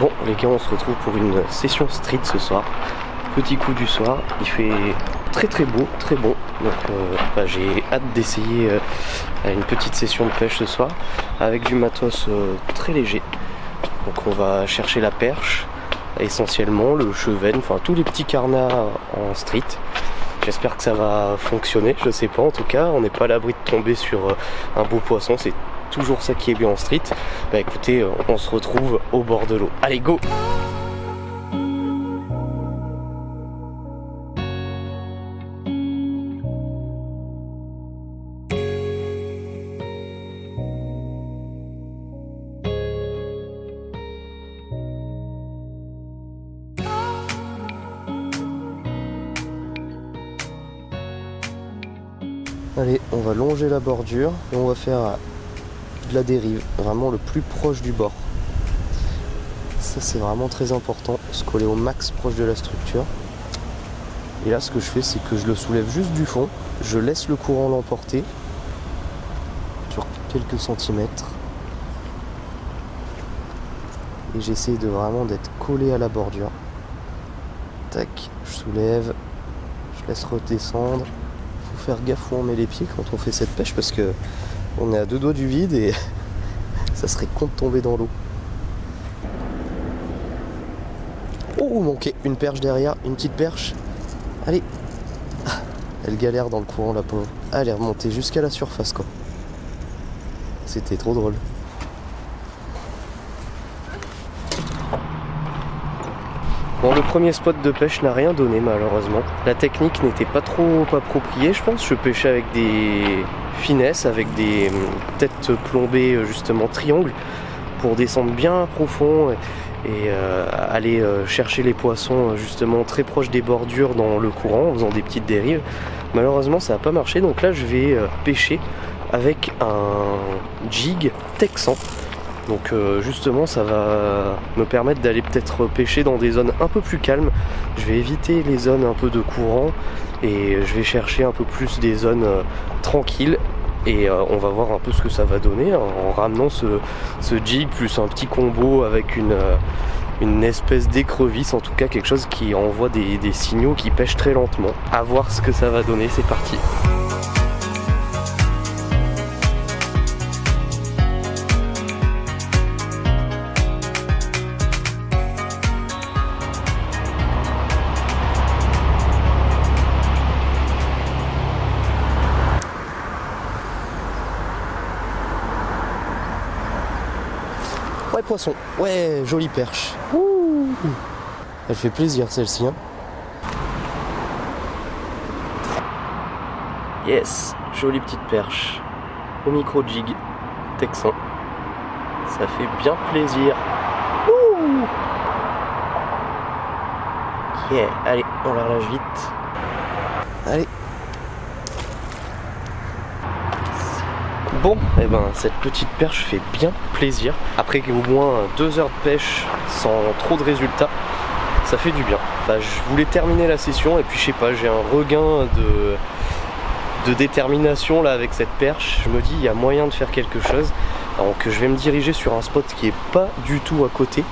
Bon les gars, on se retrouve pour une session street ce soir. Petit coup du soir, il fait très beau, très bon. Donc j'ai hâte d'essayer une petite session de pêche ce soir avec du matos très léger. Donc on va chercher la perche essentiellement, le cheven, enfin tous les petits carnats en street. J'espère que ça va fonctionner, je sais pas en tout cas, on n'est pas à l'abri de tomber sur un beau poisson, c'est toujours ça qui est bien en street. Bah écoutez, on se retrouve au bord de l'eau. Allez go! Allez, on va longer la bordure et on va faire de la dérive, vraiment le plus proche du bord. Ça c'est vraiment très important, se coller au max proche de la structure. Et là ce que je fais, c'est que je le soulève juste du fond, je laisse le courant l'emporter sur quelques centimètres. Et j'essaie de vraiment d'être collé à la bordure. Tac, je soulève, je laisse redescendre. Faut faire gaffe où on met les pieds quand on fait cette pêche parce que on est à 2 doigts du vide et ça serait con de tomber dans l'eau. Oh, manquait une perche derrière, une petite perche. Allez. Elle galère dans le courant la pauvre. Elle est remontée jusqu'à la surface quoi. C'était trop drôle. Bon, le premier spot de pêche n'a rien donné malheureusement. La technique n'était pas trop appropriée je pense. Je pêchais avec des finesses, avec des têtes plombées justement triangles pour descendre bien profond et aller chercher les poissons justement très proches des bordures dans le courant en faisant des petites dérives. Malheureusement ça n'a pas marché, donc là je vais pêcher avec un jig texan. Donc justement ça va me permettre d'aller peut-être pêcher dans des zones un peu plus calmes. Je vais éviter les zones un peu de courant et je vais chercher un peu plus des zones tranquilles. Et on va voir un peu ce que ça va donner en ramenant ce jig plus un petit combo avec une espèce d'écrevisse, en tout cas quelque chose qui envoie des signaux qui pêchent très lentement. À voir ce que ça va donner, c'est parti. Ouais poisson, ouais jolie perche. Ouh. Elle fait plaisir celle-ci hein. Yes, jolie petite perche. Au micro jig texan. Ça fait bien plaisir. Ouh. Yeah, allez, on la relâche vite. Allez. Bon, et ben cette petite perche fait bien plaisir. Après au moins 2 heures de pêche sans trop de résultats, ça fait du bien. Je voulais terminer la session et puis je sais pas, j'ai un regain de détermination là avec cette perche. Je me dis il y a moyen de faire quelque chose. Donc je vais me diriger sur un spot qui est pas du tout à côté.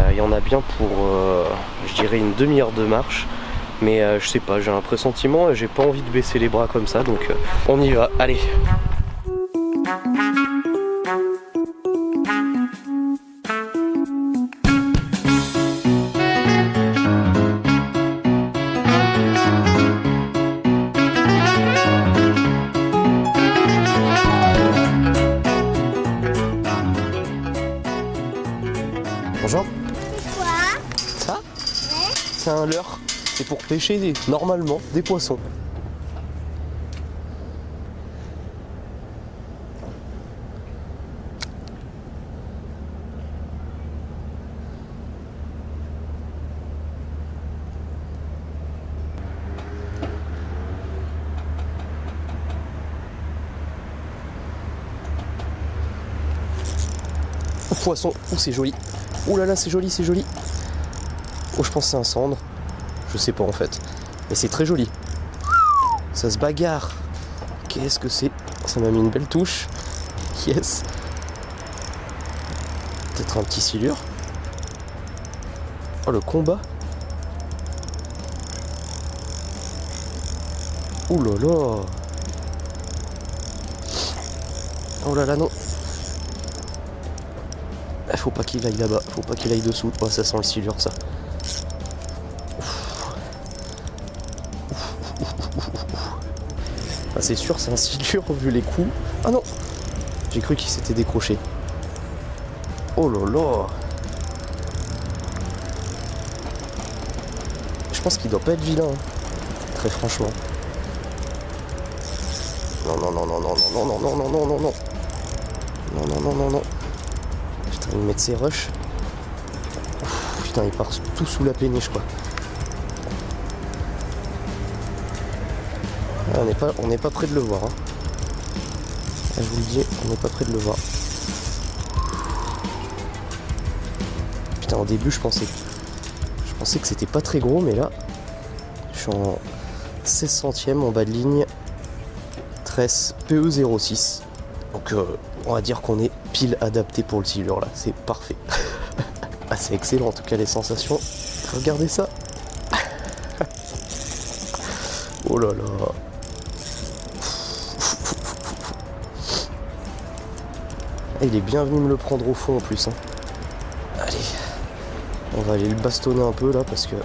Il y en a bien pour je dirais une demi-heure de marche. Mais je sais pas, j'ai un pressentiment et j'ai pas envie de baisser les bras comme ça. Donc on y va, allez. Bonjour. Quoi? Ça? Ouais. C'est un leurre. C'est pour pêcher normalement des poissons. Oh, poisson, oh c'est joli. Oh là là c'est joli, c'est joli. Oh je pense que c'est un cendre. Je sais pas en fait. Mais c'est très joli. Ça se bagarre. Qu'est-ce que c'est? Ça m'a mis une belle touche. Yes. Peut-être un petit silure. Oh, le combat. Ouh là là. Oh là là, non. Faut pas qu'il aille là-bas, faut pas qu'il aille dessous. Oh, ça sent le silure, ça. Ah, c'est sûr, c'est un silure vu les coups. Ah non, j'ai cru qu'il s'était décroché. Oh là là. Je pense qu'il doit pas être vilain, hein. Très franchement. Non, non, non, non, non, non, non, non, non, non, non, non. Non, non, non, non, non. Putain, il met de ses rushs. Ouf, putain, il part tout sous la péniche, quoi. Ah, on n'est pas près de le voir, hein. Ah, je vous le dis, on n'est pas près de le voir. Putain, au début, je pensais que c'était pas très gros, mais là, je suis en 16 centièmes en bas de ligne. 13 PE06. Donc, on va dire qu'on est pile adapté pour le silure, là. C'est parfait. Ah, c'est excellent, en tout cas, les sensations. Regardez ça. Oh là là. Ah, il est bien venu me le prendre au fond en plus, hein. Allez, on va aller le bastonner un peu là parce que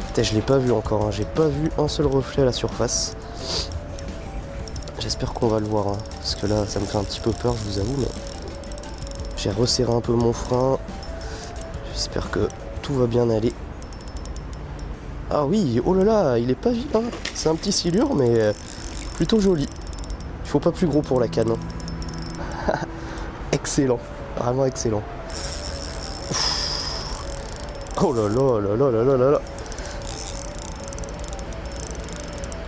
putain, je l'ai pas vu encore, hein. J'ai pas vu un seul reflet à la surface. J'espère qu'on va le voir, hein, parce que là ça me fait un petit peu peur, je vous avoue, mais j'ai resserré un peu mon frein. J'espère que tout va bien aller. Ah oui, oh là là, il est pas vilain. C'est un petit silure mais plutôt joli. Il faut pas plus gros pour la canne, hein. Excellent, vraiment excellent. Oh là là là là là là là là.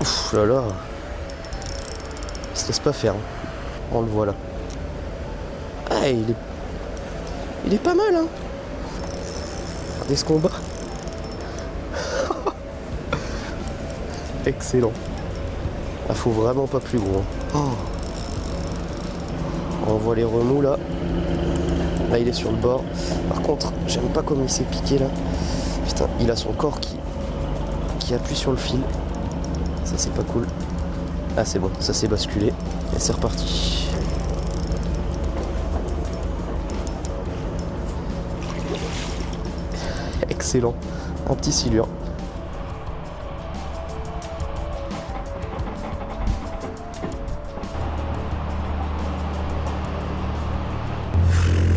Ouf là là. Il se laisse pas faire, hein. On le voit là. Ah, il est pas mal, hein. Regardez ce combat. Excellent. Ah, faut vraiment pas plus gros, hein. Oh. On voit les remous là. Là il est sur le bord. Par contre, j'aime pas comme il s'est piqué là. Putain, il a son corps qui appuie sur le fil. Ça c'est pas cool. Ah c'est bon, ça s'est basculé. Et c'est reparti. Excellent. Un petit silure.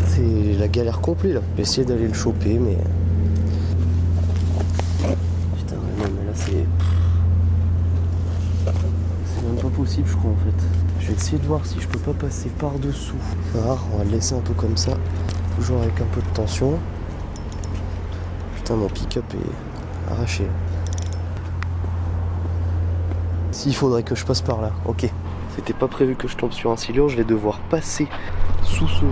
C'est la galère complète là. J'ai essayé d'aller le choper mais... Putain non mais là c'est... C'est même pas possible je crois en fait. Je vais essayer de voir si je peux pas passer par dessous. Ah, on va le laisser un peu comme ça. Toujours avec un peu de tension. Putain mon pick-up est arraché. S'il faudrait que je passe par là, ok. C'était pas prévu que je tombe sur un silure, je vais devoir passer sous ce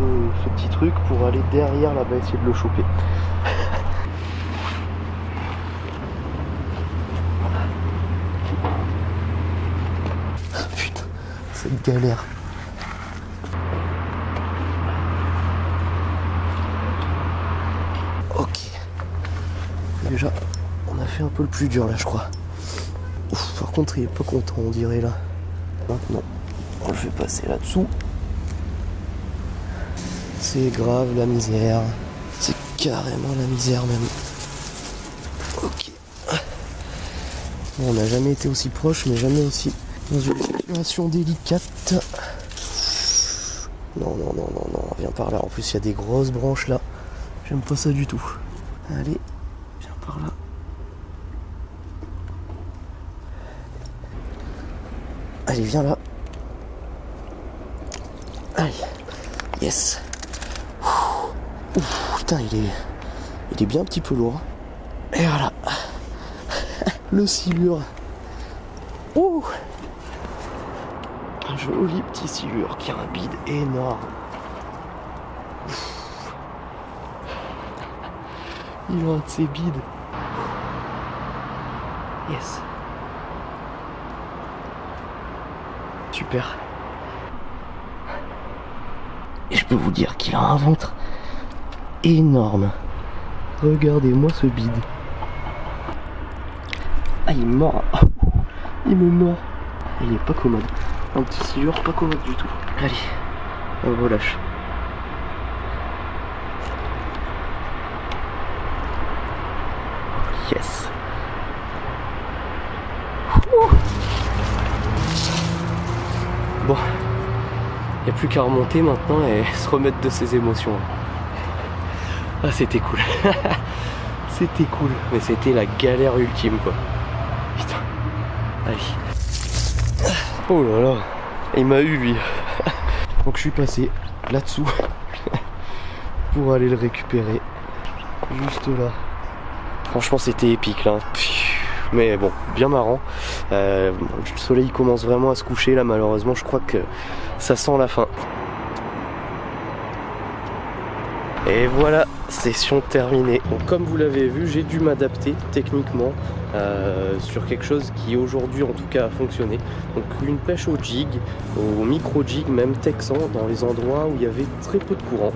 petit truc pour aller derrière là-bas essayer de le choper. Putain, cette galère. Ok. Déjà, on a fait un peu le plus dur là je crois. Ouf, par contre il est pas content on dirait là. Maintenant, on le fait passer là-dessous. C'est grave la misère. C'est carrément la misère même. Ok. Bon, on n'a jamais été aussi proche, mais jamais aussi dans une situation délicate. Non, non, non, non, non, viens par là. En plus, il y a des grosses branches là. J'aime pas ça du tout. Allez, viens par là. Allez, viens là. Allez. Yes. Ouf, putain, il est bien un petit peu lourd. Et voilà. Le silure. Ouh. Un joli petit silure qui a un bide énorme. Il a un de ses bides. Yes. Super. Et je peux vous dire qu'il a un ventre énorme. Regardez-moi ce bide. Ah, il est mort. Il me mord. Il est pas commode. Un petit silure pas commode du tout. Allez, on relâche. Yes. Bon, il n'y a plus qu'à remonter maintenant et se remettre de ses émotions. Ah, c'était cool. C'était cool. Mais c'était la galère ultime, quoi. Putain. Allez. Oh là là. Il m'a eu, lui. Donc je suis passé là-dessous pour aller le récupérer. Juste là. Franchement, c'était épique, là. Mais bon, bien marrant. Le soleil commence vraiment à se coucher, là, malheureusement. Je crois que ça sent la fin. Et voilà, session terminée. Donc, comme vous l'avez vu, j'ai dû m'adapter techniquement sur quelque chose qui aujourd'hui en tout cas a fonctionné. Donc une pêche au jig, au micro jig même texan, dans les endroits où il y avait très peu de courant.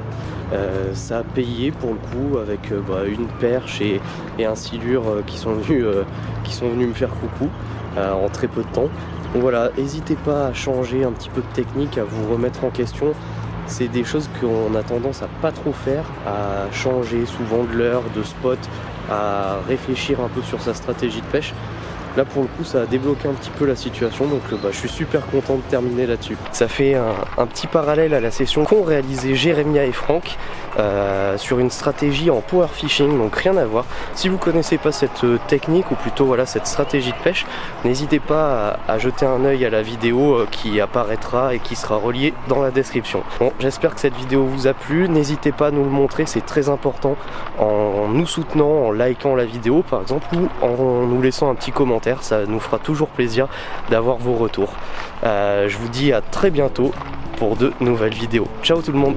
Ça a payé pour le coup avec une perche et un silure qui sont venus me faire coucou en très peu de temps. Donc voilà, n'hésitez pas à changer un petit peu de technique, à vous remettre en question. C'est des choses qu'on a tendance à pas trop faire, à changer souvent de l'heure, de spot, à réfléchir un peu sur sa stratégie de pêche. Là pour le coup ça a débloqué un petit peu la situation, donc je suis super content de terminer là-dessus. Ça fait un petit parallèle à la session qu'ont réalisé Jérémia et Franck sur une stratégie en power fishing, donc rien à voir. Si vous connaissez pas cette technique, ou plutôt voilà cette stratégie de pêche, n'hésitez pas à jeter un œil à la vidéo qui apparaîtra et qui sera reliée dans la description. Bon, j'espère que cette vidéo vous a plu, n'hésitez pas à nous le montrer, c'est très important, en nous soutenant, en likant la vidéo par exemple, ou en nous laissant un petit commentaire. Ça nous fera toujours plaisir d'avoir vos retours. Je vous dis à très bientôt pour de nouvelles vidéos. Ciao tout le monde.